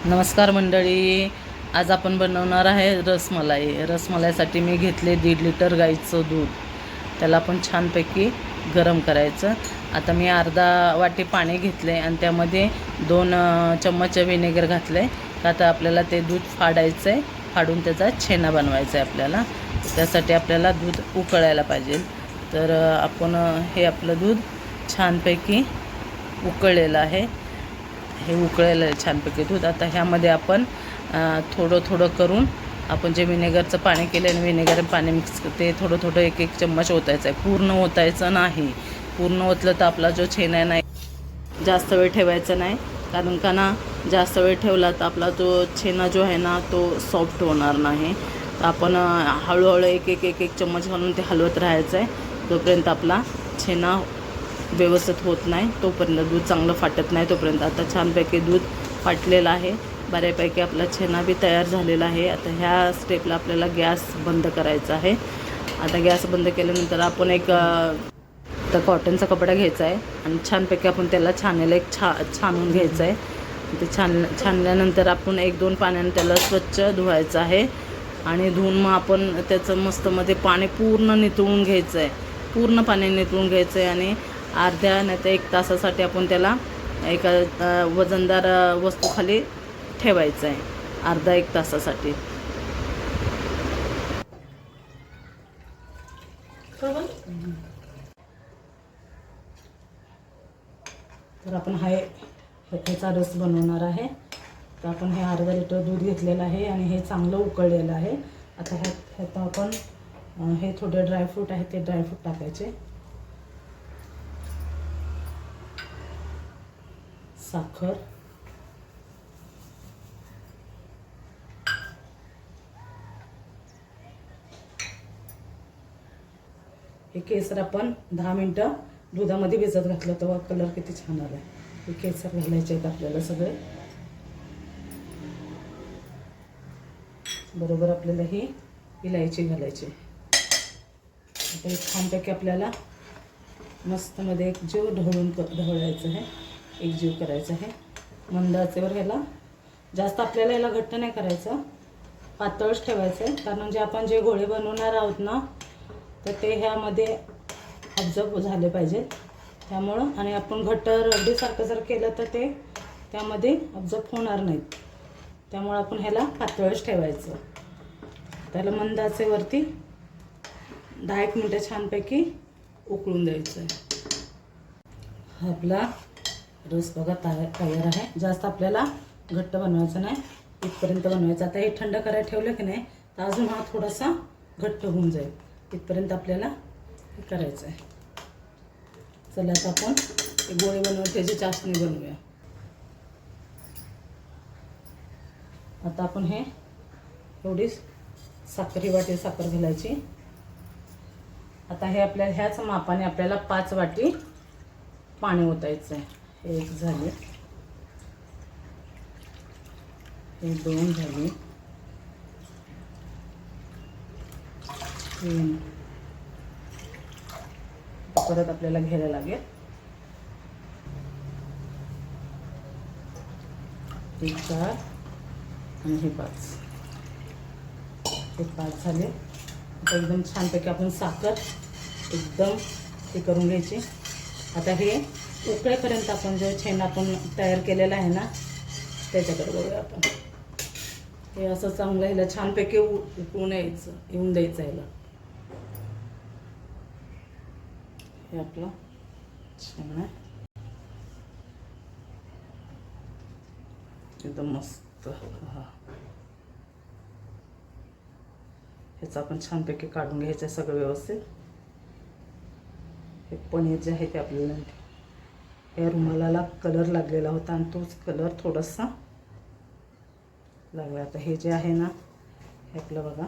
नमस्कार मंडळी, आज आपण बनवणार आहे रसमलाई. रसमलाईसाठी मी घेतले 1.5 लिटर गाईचं दूध. त्याला आपण छानपैकी गरम करायचं. आता मी अर्धा वाटी पाणी घेतले आणि त्यामध्ये 2 चम्मच विनेगर घातले. आता आपल्याला ते दूध फाडायचं आहे, फाडून त्याचा छेना बनवायचा आहे आपल्याला. त्यासाठी आपल्याला दूध उकळायला पाहिजे. तर आपण हे आपलं दूध छानपैकी उकळलेलं आहे. हे उकळलेलं आहे छानपैकी दूध. आता ह्यामध्ये आपण थोडं थोडं करून आपण जे विनेगरचं पाणी केलं आहे, विनेगर पाणी मिक्स ते थोडं थोडं एक एक चम्मच ओतायचं आहे. पूर्ण ओतायचं नाही. पूर्ण ओतलं तर आपला जो छेना आहे नाही, जास्त वेळ ठेवायचा नाही. कारण का ना, जास्त वेळ ठेवला तर आपला तो छेना जो आहे ना, तो सॉफ्ट होणार नाही. तर आपण हळूहळू एक एक एक एक चम्मच घालून ते हलवत राहायचं आहे तोपर्यंत आपला छेना व्यवस्थित होत नाही, तोपर्यंत दूध चांगलं फाटत नाही तोपर्यंत. आता छानपैकी दूध फाटलेलं आहे, बऱ्यापैकी आपला छेना बी तयार झालेला आहे. आता ह्या स्टेपला आपल्याला गॅस बंद करायचा आहे. आता गॅस बंद केल्यानंतर आपण एक तर कॉटनचा कपडा घ्यायचा आहे आणि छानपैकी आपण त्याला छानायला छानून घ्यायचं आहे. ते छानल्यानंतर आपण 1-2 पाण्याने त्याला स्वच्छ धुवायचं आहे. आणि धुवून मग आपण त्याचं मस्तमध्ये पाणी पूर्ण निथळून घ्यायचं आहे. पूर्ण पाणी निथळून घ्यायचं आहे आणि अर्ध्या नाही तर 1 तासासाठी आपण त्याला एका वजनदार वस्तूखाली ठेवायचं आहे, अर्धा 1 तासासाठी. तर आपण ह्याचा रस बनवणार आहे. तर आपण हे अर्धा लिटर दूध घेतलेलं आहे आणि हे चांगलं उकळलेलं आहे. आता ह्यात आपण हे थोडे ड्रायफ्रूट आहे ते ड्रायफ्रूट टाकायचे, साखर, हे केसर आपण 10 मिनटं दुधामध्ये भिजत घातलं तेव्हा कलर किती छान आला. हे केसर घालायचे आहेत आपल्याला सगळे बरोबर. आपल्याला ही इलायची घालायची. आता एक छानपैकी आपल्याला मस्तमध्ये एक जीव ढवळायचं आहे, एक जीव करायचं आहे मंद आचेवर. ह्याला जास्त आपल्याला याला घट्ट नाही करायचं, पातळच ठेवायचं आहे. कारण आपण जे गोळे बनवणार आहोत ना, तर ते ह्यामध्ये ऑब्झर्व झाले पाहिजेत त्यामुळं. आणि आपण घट्ट रबडीसारखं जर केलं तर ते त्यामध्ये ऑब्झर्व होणार नाहीत. त्यामुळं आपण ह्याला पातळच ठेवायचं. त्याला मंद आचेवरती 10-1 मिनटं छानपैकी उकळून द्यायचं आहे. आपला रस बघा तयार आहे. जास्त आपल्याला घट्ट बनवायचं नाही, इथपर्यंत बनवायचं. आता हे थंड करायला ठेवलं की नाही तर अजून हा थोडासा घट्ट होऊन जाईल. इथपर्यंत आपल्याला हे करायचं आहे. चला आता आपण हे गोळे बनवून त्याची चाशणी बनवूया. आता आपण हे एवढी साखर, वाटी साखर घालायची. आता हे आपल्याला ह्याच मापाने आपल्याला 5 वाटी पाणी ओतायचं आहे. हे 1 झाले, हे 2 झाले, 3 परत आपल्याला घ्यायला लागेल. हे 4 आणि हे 5. हे 5 झाले. आता एकदम छानपैकी आपण साखर एकदम हे करून घ्यायची. आता हे उकळेपर्यंत आपण जो छेना आपण तयार केलेला आहे ना, त्याच्याकडे बघूया आपण. हे असं चांगलं ह्याला छानपैकी उकळून येऊन द्यायचं ह्याला. हे आपलं छान आहे, एकदम मस्त. ह्याचं आपण छानपैकी काढून घ्यायचं सगळं व्यवस्थित. हे पनीर जे आहे ते आपल्याला या रुमालाला कलर लागलेला होता आणि तोच कलर थोडासा लागला. आता हे जे आहे ना, हे आपलं बघा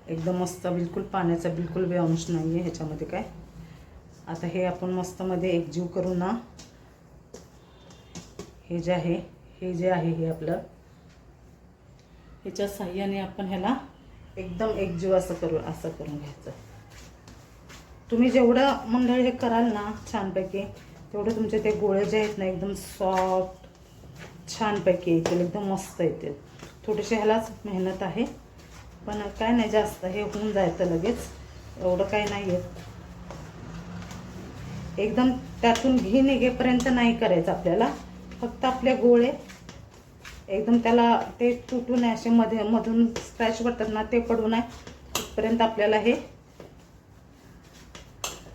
एकदम मस्त, बिलकुल पाण्याचा बिलकुल बी अंश नाही आहे ह्याच्यामध्ये काय. आता हे आपण मस्तमध्ये एकजीव करू ना, हे जे आहे हे आपलं ह्याच्या साह्याने आपण ह्याला एकदम एकजीव असं करून घ्यायचं. तुम्ही जेवढं मंडळ हे कराल ना छानपैकी, तेवढं तुमचे ते गोळे जे आहेत ना एकदम सॉफ्ट छानपैकी येतील, एकदम मस्त येतील. थोडीशी ह्यालाच मेहनत आहे, पण काय नाही, जास्त हे होऊन जायचं लगेच, एवढं काय नाही येत. एकदम त्यातून घी निघेपर्यंत नाही करायचं आपल्याला, फक्त आपले गोळे एकदम त्याला ते तुटू नये, असे मध्ये मधून स्क्रॅच पडतात ना, ते पडू नये तिथपर्यंत आपल्याला हे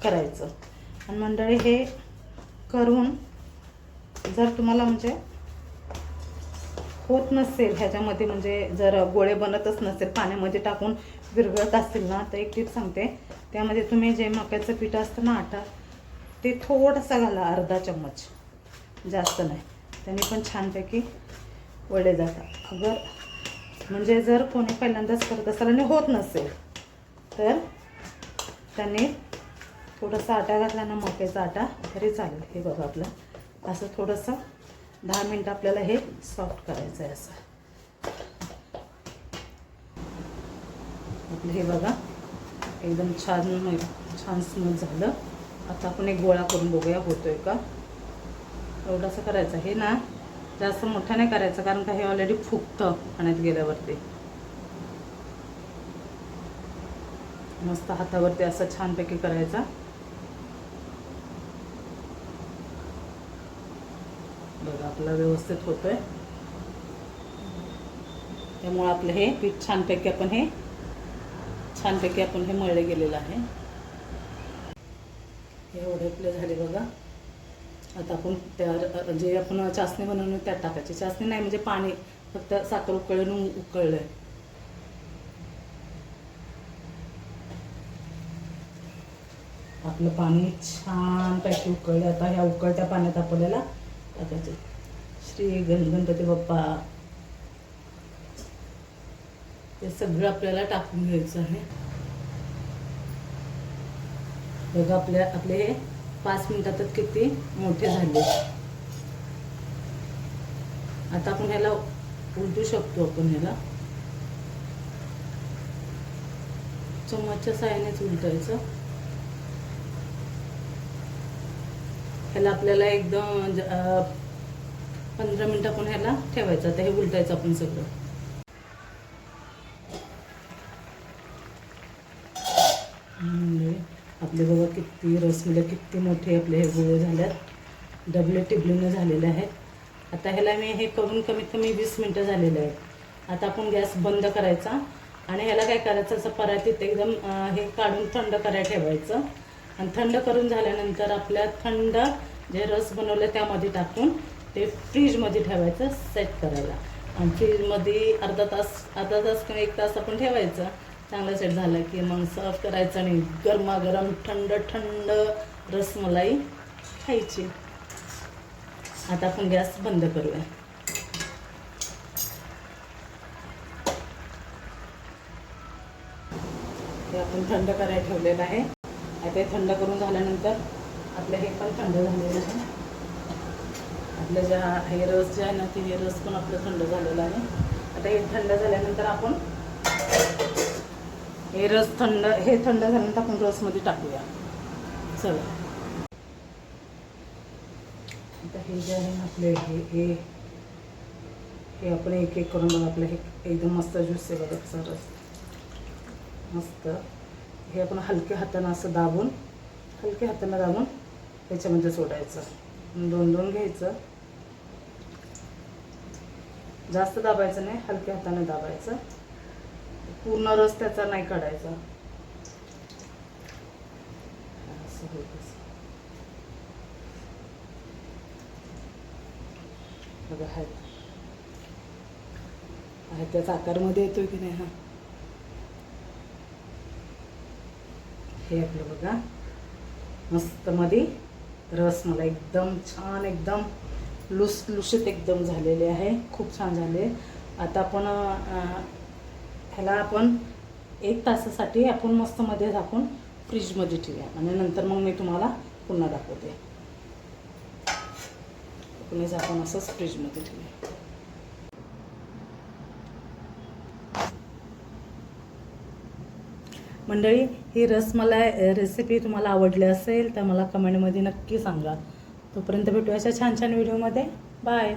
करायचं. आणि मंडळी, हे करून जर तुम्हाला म्हणजे होत नसेल ह्याच्यामध्ये, म्हणजे जर गोळे बनतच नसेल, पाण्यामध्ये टाकून विरघळत असतील ना, तर एक टीप सांगते, त्यामध्ये तुम्ही जे मक्याचं पीठ असतं ना, आटा, ते थोडासा घाला, अर्धा चम्मच, जास्त नाही. त्याने पण छानपैकी वडे जातात. अगर म्हणजे जर कोणी पहिल्यांदाच करत असेल आणि होत नसेल, तर त्याने थोडासा आटा घातला ना, मक्याचा आटा, तरी चालेल. हे बघा, आपलं असं थोडंसं 10 मिनटं आपल्याला हे सॉफ्ट करायचं आहे. असं आपलं हे बघा एकदम छान स्मूथ झालं. आता आपण एक गोळा करून बघूया होतोय का. एवढंसं करायचं. हे ना जास्त मोठं नाही करायचं, कारण का हे ऑलरेडी फुगतं पाण्यात गेल्यावरती. मस्त हातावरती असं छानपैकी करायचा. बघा, आपला व्यवस्थित होतोय. त्यामुळे आपलं हे पीठ छानपैकी आपण हे मळले गेलेलं आहे. हे एवढे आपले झाले बघा. आता आपण त्या जे आपण चासणी बनवून त्यात टाकायची. चासणी नाही म्हणजे पाणी, फक्त साखर उकळलंय. आपलं पाणी छानपैकी उकळलं. आता ह्या उकळत्या पाण्यात आपल्याला टाकायचे. श्री गणपती बाप्पा, ते सगळं आपल्याला टाकून घ्यायचं आहे. बघा, आपले हे 5 मिनिटातच किती मोठे झाले. आता आपण ह्याला उलटू शकतो. आपण ह्याला चम्मचच्या साहाय्यानेच उलटायचं. ह्याला आपल्याला एकदम 15 मिनिटं आपण ह्याला ठेवायचं. आता हे उलटायचं आपण सगळं. आपले बघा किती रसमलाई, किती मोठे आपले हे गोळे झाल्यात, डबले टिबलीने झालेले आहेत. आता ह्याला मी हे करून कमीत कमी 20 मिनिटं झालेले आहेत. आता आपण गॅस बंद करायचा आणि ह्याला काय करायचं, असं परातीत एकदम हे काढून थंड करायला ठेवायचं. आणि थंड करून झाल्यानंतर आपल्या थंड जे रस बनवलं त्यामध्ये टाकून ते फ्रीजमध्ये ठेवायचं सेट करायला. आणि फ्रीजमध्ये अर्धा तास किंवा 1 तास आपण ठेवायचं. चांगलं सेट झालं की मग सर्व करायचं आणि गरमागरम थंड रसमलाई खायची. आता आपण गॅस बंद करूया. हे आपण थंड करायला ठेवलेलं आहे. आता हे थंड करून झाल्यानंतर आपलं हे पण थंड झालेलं आहे. आपलं हे रस जे आहे ना, ते हे रस पण आपलं थंड झालेलं आहे. आता हे थंड झाल्यानंतर आपण हे थंड झाल्यानंतर आपण रसमध्ये टाकूया. चला, आता हे जे आहे आपले हे आपण एक करून बघा. आपलं हे एकदम मस्त ज्यूस आहे बघा, कसा रस मस्त. हे आपण हलक्या हातानं असं दाबून त्याच्यामध्ये सोडायचं. 2 घ्यायचं. जास्त दाबायचं नाही, हलक्या हाताने दाबायचं. पूर्ण रस त्याचा नाही काढायचा. असं होतं बघा. आहे त्याचा आकारमध्ये येतोय की नाही. हा, हे आपलं बघा मस्त मध्ये रसमलाई एकदम छान, एकदम लुसलुशीत एकदम झालेले आहे. खूप छान झाले. आता आपण ह्याला आपण 1 तासासाठी आपण मस्त मध्ये झाकून फ्रीजमध्ये ठेवूया आणि नंतर मग मी तुम्हाला पुन्हा दाखवते. आपण हे झाकून असंच फ्रीजमध्ये ठेवूया. मंडळी, ही रसमलाई रेसिपी तुम्हाला आवडली असेल तर मला कमेंटमध्ये नक्की सांगा. तोपर्यंत भेटूया अशा छान छान व्हिडिओमध्ये. बाय.